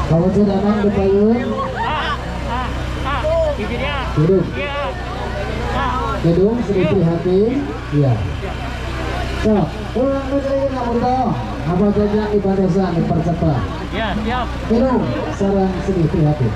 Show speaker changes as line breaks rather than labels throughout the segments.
Kalau cadangan ke payung, gedung, gedung sedikit prihatin, iya. So, pulang ke sini kamu toh, apa saja ibadah sah dipercepat.
Ya, siap.
Gedung, sarang sedikit prihatin.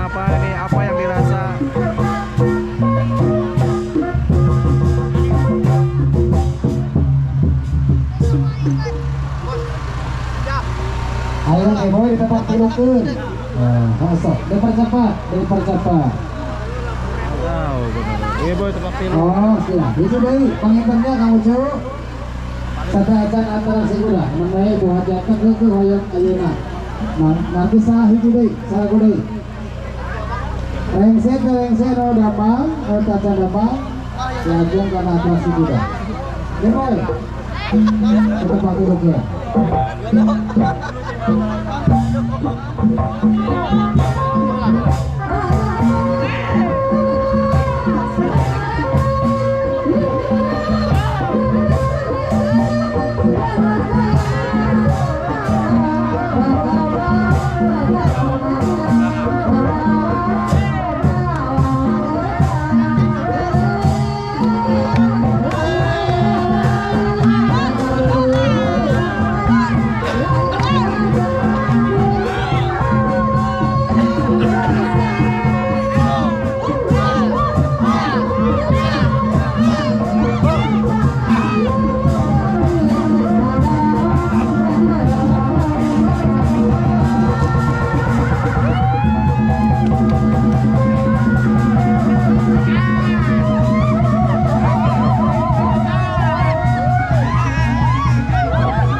apa ini, apa yang dirasa?
Ayo boy di tempat tilukeun. Masuk, dipercepat.
Wow, benar. Iya boy, tempat tilu.
Oh, siap. Itu deui pangimpennya kamu Cuk. Sadajan antara kuda, meneh buah jaket ke hoyong ayeuna. Nanti salah hiji deui, salah deui. Rengsen damang, kaca damang, lajeng kana atraksi kuda. Ya boy. Tempat tilukeun.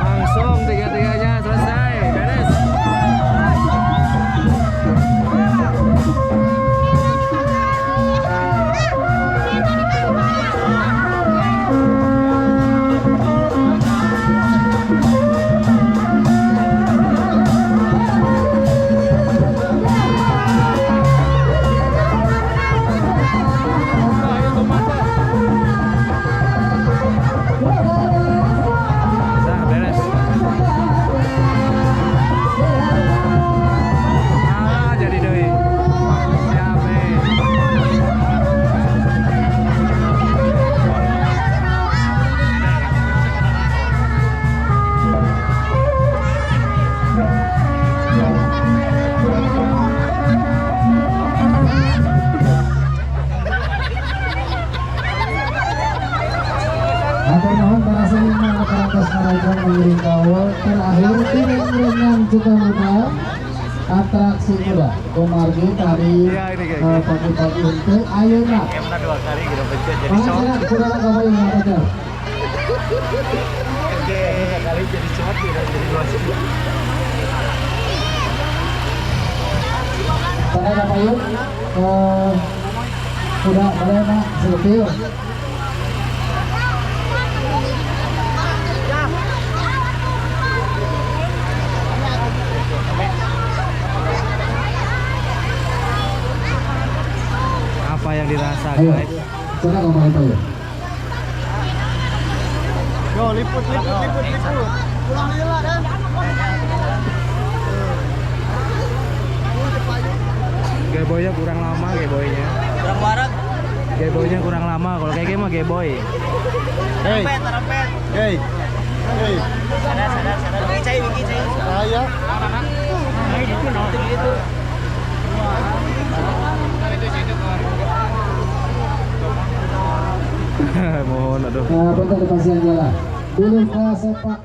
Langsung tiga-tiganya selesai, beres. Nah, beres. Ah, jadi deui. Siap,
Atur nuhun para seniman perangkas Marajong mengiring kawal terakhir tiring dengan juga muda atraksi kuda kumargi tadi pagi-pagi untuk ayeuna
dua kali gitu pencet jadi
mana kuda kamu yang ada
kali jadi shot jadi dua shot.
Sana apa yuk kuda boleh nak selfie.
Apa yang dirasa
Ayo,
guys?
sana kamu apa yuk?
Yo liput. Pulang lila kan? Gayboynya kurang lama gayboynya.
Kurang warak.
Gayboynya kurang lama. Kalau kayak mah gayboy.
Hey. Terapet.
Hey.
Sadar. Wiki cai.
Saya.
Gitu.
Mohon aduh.
Bentar dipasang jalan dulu ke sepak